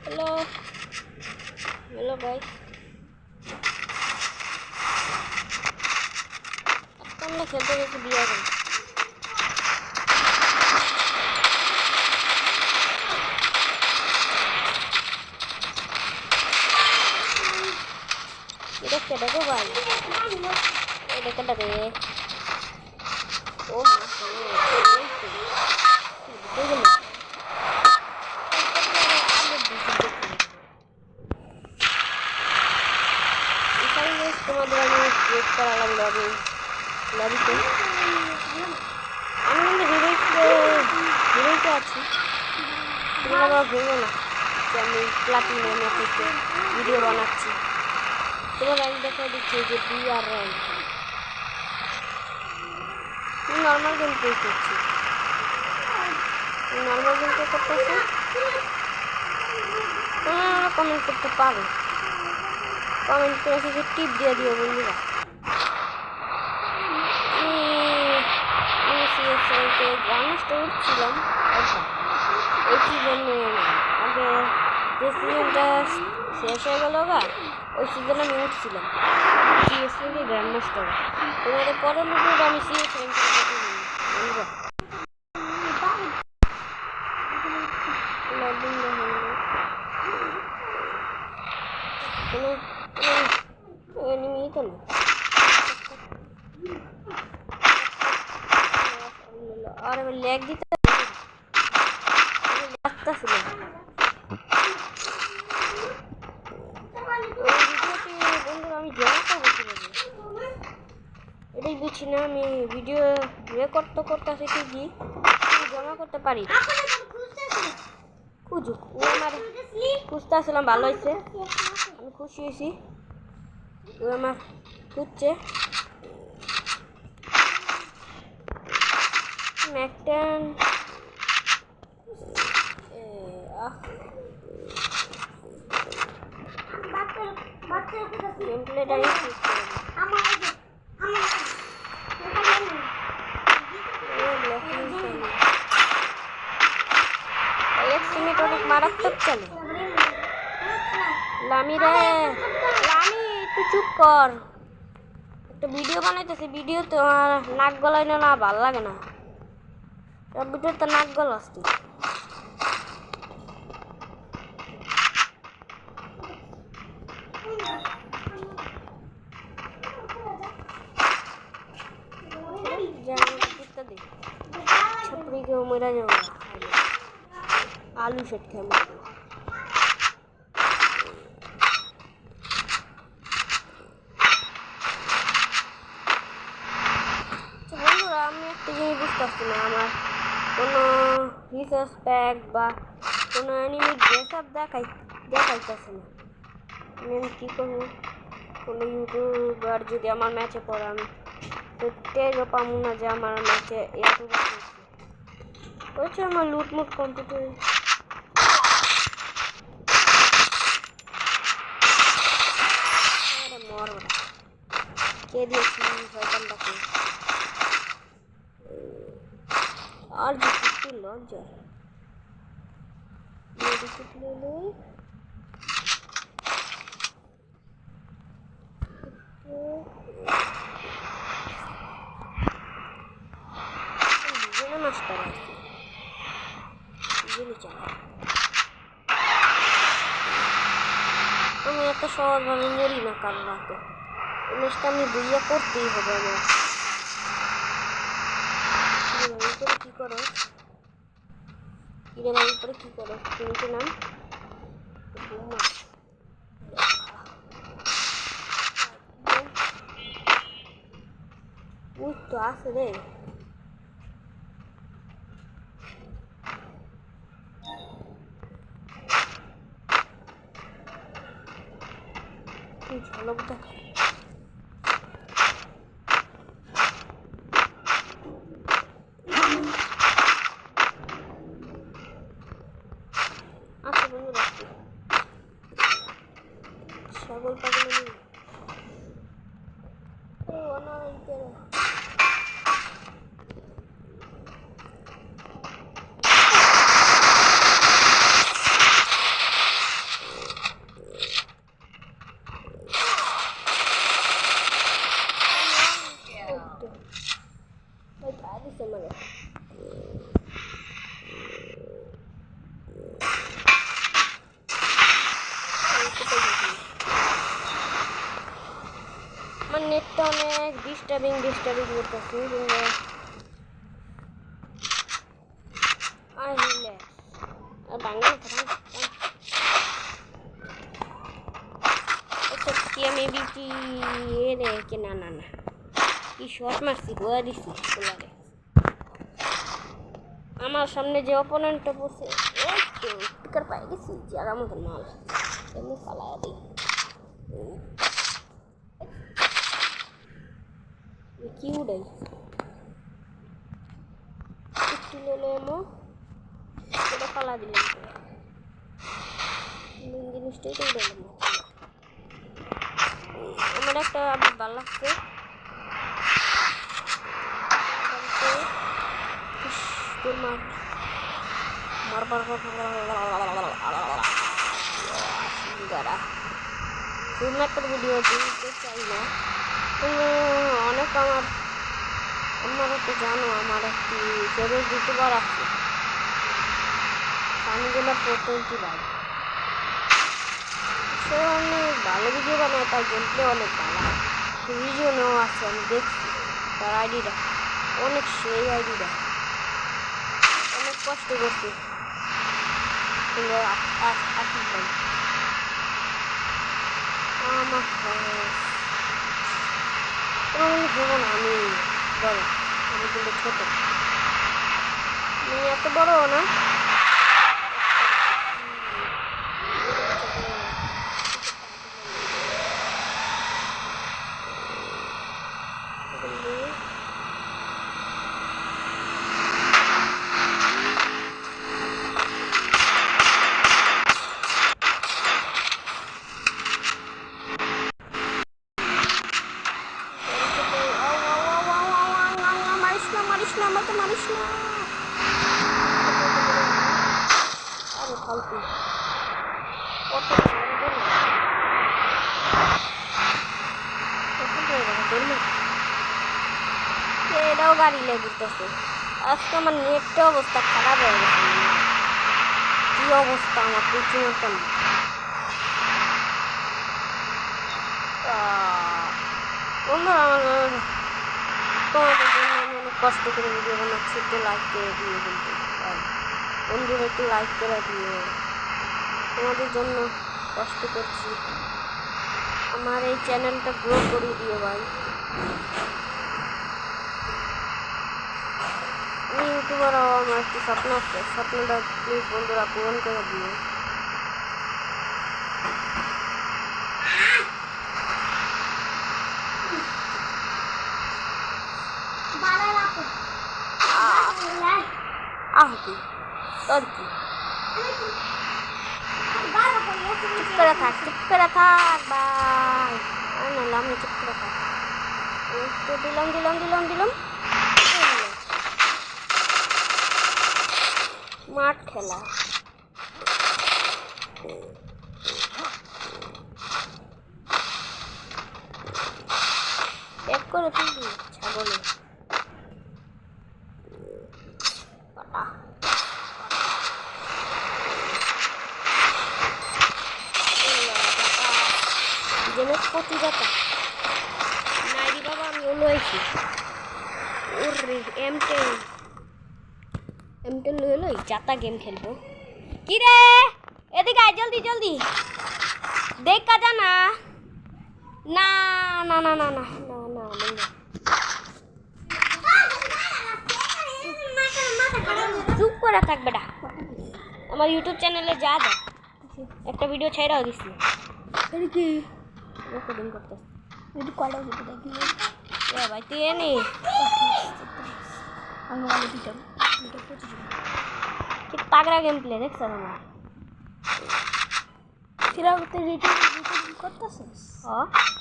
Hello, hello guys. আমরা খেলতে গেছি বিয়া করে। এটা কেটে গো ভাই, এটা কেটে রে। ও তোমাদের আমি ক্রিয়েট করালাম লবিতে। আমি কিন্তু হিরোইতে আছি, তোমরা আবার ভেবো না যে আমি প্লাটিনাম ম্যাপে ভিডিও বানাচ্ছি। তোমার র্যাঙ্ক দেখা দিচ্ছে যে BR র্যাঙ্ক। আমি নর্মাল গেম প্লে করছি, নর্মাল গেম প্লে করতেছি। তোমরা কমেন্ট করতে পারো, কমেন্ট করে এসে টিপ দিয়ে দিও বন্ধুরা। আমি সিএসএতে গ্র্যান্ডমাস্টার উঠছিলাম এই সিজনে। আগে যে সিজনটা শেষ হয়ে গেল গা, ওই সিজনে আমি উঠছিলাম সিএসএতে গ্র্যান্ডমাস্টার। তোমাদের পরের ভিডিওটা আমি সিএস র্যাঙ্ক বন্ধুরা। এনিমি তো না, আর আমি ল্যাগ দিতে আসতেছিল। বন্ধুরা আমি জমা করবো কিভাবে এটাই বুঝছি না। আমি ভিডিও রেকর্ড তো করতেছি ঠিকই, জমা করতে পারি। খুঁজুক, ও আমার খুঁজতে আসলাম, ভালো হয়েছে, আমি খুশি হয়েছি। ও আমার খুঁজছে ম্যাকটেন। গেম প্লেটা অনেক মারাত্মক চলে। লামি রে, লামি একটু চুপ কর, একটা ভিডিও বানাইতেছি। ভিডিও তো নাক গলাই না, ভাল লাগে না। সব ভিডিও তো নাক গল আসতে। ছাপড়ি কেউ মরা যাবো, আলু সেট খাই মরবো। বন্ধুরা আমি একটা জিনিস বুঝতে পারছি না, আমার কোনো রিসার্চ প্যাক বা কোনো অ্যানিমি ড্রেস আপ দেখাইতেছে না। আমি কী করবো? কোনো ইউটিউবার যদি আমার ম্যাচে পড়ে, আমি তো টেরও পাবো না যে আমার ম্যাচে এত হচ্ছে। আমার লুটমুট কমপ্লিট হয়ে মর কে দিয়েছি শয়তানটাকে। আর একটু লজ্জা মাস্টার আছে আমি এত সহজভাবে মরি না কারো রাতে। এই ম্যাচটা আমি বুঝিয়ে করতেই হবে আমার। কি করো কিরে ভাই, উপরে কি করো? শুনছি নাম তো আছে রে। ঝলক দেখা আছে বন্ধুরা, ছাগল পাগল ডিস্টার্বিং করতেছি কিন্তু আই রিল্যাক্স আর বাংলা কি আমি বিটি রে কি না না না কি শট মারছি গোয়া দিছি পোলারে আমার সামনে যে অপোনেন্টটা বসে ওই তো স্পিকার পাই গেছি জায়গা মতো মাল এমনি পালায়া দিই কি উড়াই একটু লেলে এমো এটা পালা দিলাম জিনিসটাই তো উড়াইলাম আমার একটা আবার ভালো লাগছে একটা ভিডিও দিতে চাই না তুমি অনেক আপনারা তো জানো আমার একটি ফেভারিট ইউটিউবার আছে সানিগুলা 420 সে অনেক ভালো ভিডিও বানায় তার গেমপ্লে অনেক ভালো ভিডিও নেওয়া আছে আমি দেখছি তার আইডিটা অনেক সেই আইডিটা অনেক কষ্ট করছে আমার ভেবো না আমি বড় আমি কিন্তু ছোট আমি এত বড় না আমাকে মারিস না আরে ফালতু এটাও গাড়ি লেগেছে আজকে আমার নেটটা অবস্থা খারাপ হয়ে গেছে কি অবস্থা আমার প্রচুর কেমন বন্ধুরা আমার তোমাদের জন্য আমি অনেক কষ্ট করে ভিডিও বানাচ্ছি একটু লাইক করে দিয়ে কিন্তু বন্ধুরা একটু লাইক করে দিয়ে তোমাদের জন্য কষ্ট করছি আমার এই চ্যানেলটা গ্রো করে দিও ভাই আমি ইউটিউবার আমার একটি স্বপ্ন আছে স্বপ্নটা প্লিজ বন্ধুরা পূরণ করে দিও কি তোর কি চুপ করে থাক ভাই আমি চুপ করে থাক তো দিলাম মাঠ খেলা এক করে তুলবি ছাগলে জেনের প্রতিজাতা নাইরি বাবা আমি লইছি ওরে এমটেল লই জাতা গেম খেলবো কি রে এদিকে আয় জলদি দেখ কাজা না না না না না না না না চুপ করে থাক বেটা আমার ইউটিউব চ্যানেলে যা দেখ একটা ভিডিও ছেড়াও দিছি কি রেকর্ডিং করতে এটি কয়টা ভিডিও দেখি এ ভাই তুই এনে আঙ্গমালে দিতাম কি তাগড়া গেম প্লে দেখছ না কিরাতে রেকর্ডিং করতেছিস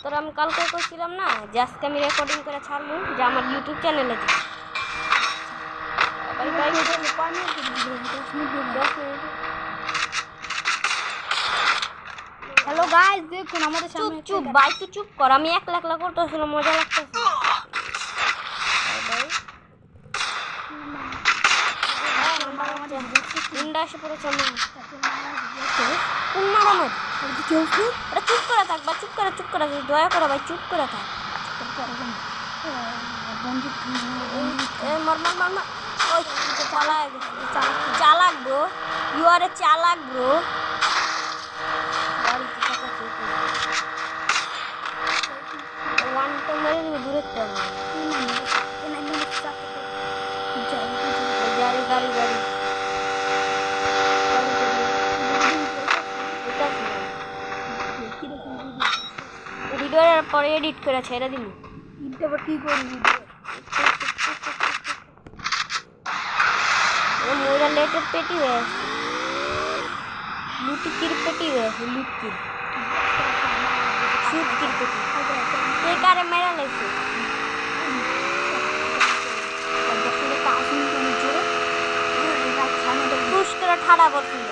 তোর আমি কালকে কইছিলাম না যে আজকে আমি রেকর্ডিং করে ছাড়বো যে আমার ইউটিউব চ্যানেলে দি ভাই ভাই পানি হ্যালো গাইস দেখুন আমাদের সামনে চুপ ভাই তুই চুপ কর আমি একলা করতেছিলাম মজা লাগতেছে ইন্ডা এসে পড়েছে চুপ করে থাক বা চুপ করে দয়া করে ভাই চুপ করে থাক মর মর মর মর ওই চালাক ব্রো ইউ আর এ চালাক ব্রো ওয়ানটা মেরে দিবে দূরে গাড়ি গাড়ি গাড়ি ভিডিওর পরে এডিট করে ছেড়ে দিন আবার কি করবি ময়রা লেটের পেটি হয়ে আছে লুটিকির পেটি হয়ে আছে লুটকির শুটকির পেটি এই কারে মেরা লাগছে পুশ করে ঠাড়া করছিল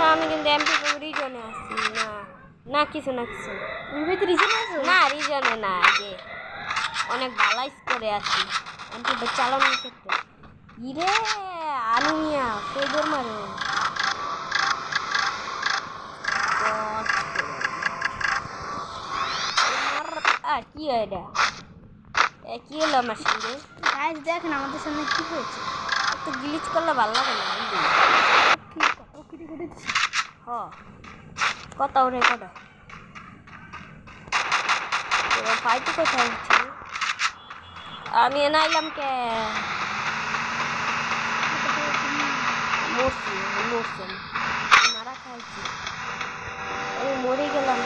আমি কিন্তু এমপি রিজনে আসছি না না কিছু না কিছু না রিজনে না যে অনেক ভালো করে আছি এমপি চালানোর ক্ষেত্রে ইরে আলু মিয়া কই দৌড় মারো কি হয় এটা কি হলো আমার সঙ্গে দেখেন আমাদের সামনে কি হয়েছে একটু গ্লিচ করলে ভালো লাগে না হ কত ওরে কত ফাইটে কোথায় হচ্ছে আমি এনাইলাম কে মরছি মরছি মারা খাইছি আমি মরে গেলাম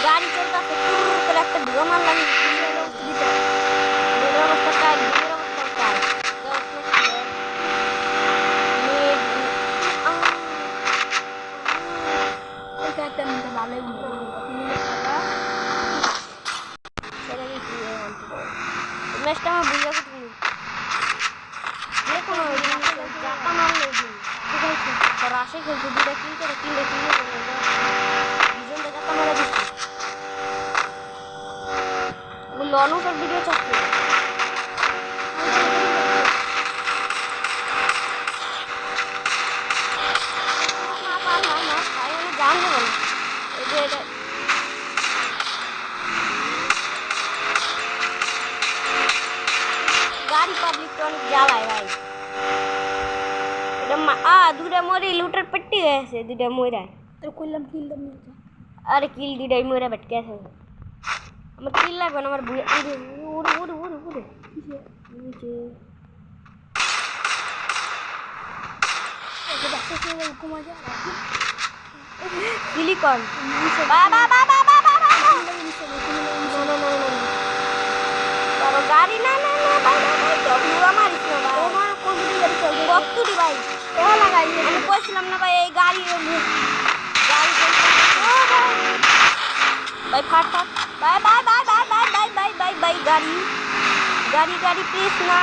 গাড়ি চলতেছে করে একটা ধুয়া মারলাম ম্যাচটা আমার বুঝা করতে যে কোনো জাতা মারলে রাশে খেলছে দুটা কিনতে কিনলে কিনলে দুজন জাতা মারা দিচ্ছে লনুটার ভিডিও চাচ্ছে জান দেবো না এই যে এটা গাড়ি পাবলিক তো অনেক জ্বালায় ভাই এটা দুটা মরে লুটার পেটি হয়েছে দুটা ময়রা তোর কইলাম কিল দাম আরে কিল দুটাই ময়রা বেটকে আছে আমার কিল লাগবে না আমার উড়ে উড়ে উড়ে উড়ে উড়ে নিচে সিলিকন বাবা বাবা বাবা বাবা গাড়ি না না না ভাই ভাই তো পুরো মারিস না ভাই আমার কোনটি গাড়ি চলবে কতটি ভাই ও লাগাই আমি কইছিলাম না ভাই এই গাড়ি গাড়ি ভাই ফাট ফাট bye bye bye bye bye bye bye bye bye গাড়ি গাড়ি গাড়ি প্লিজ না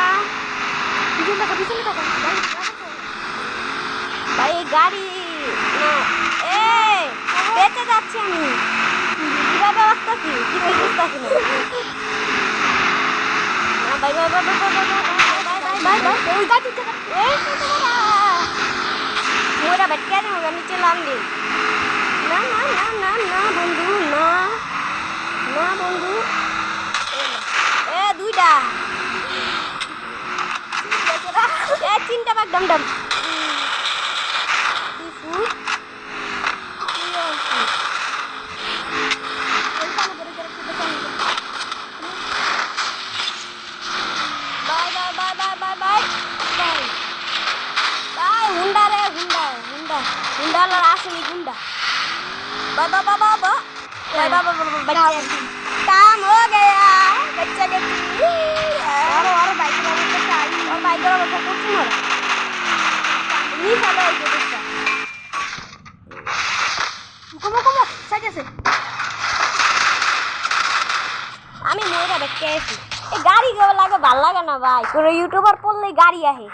পিছনে টাকা ভাই গাড়ি না এই বেঁচে যাচ্ছি আমি কিভাবে আসতেছি কিছু বুঝতেছি না bye bye bye bye bye bye bye ওই গাড়ি এই মোরা বেটকে না ওরা নিচে নামবে না না না না না বন্ধু না না বন্ধু এ দুইটা এ তিনটা বাগ ডম ডম हुंडा असली गुंडा बाबा बाबा बाबा बाबा बच्चा काम हो गया बच्चा के और बाइक और बाइक और बच्चा कुछ नहीं हो रहा नहीं चलो ये बच्चा कमो सजे से আমি মইরা বেটকে আছি এই গাড়ি লাগে ভাল লাগে না ভাই কোন ইউটিউবার পড়লে গাড়ি আহে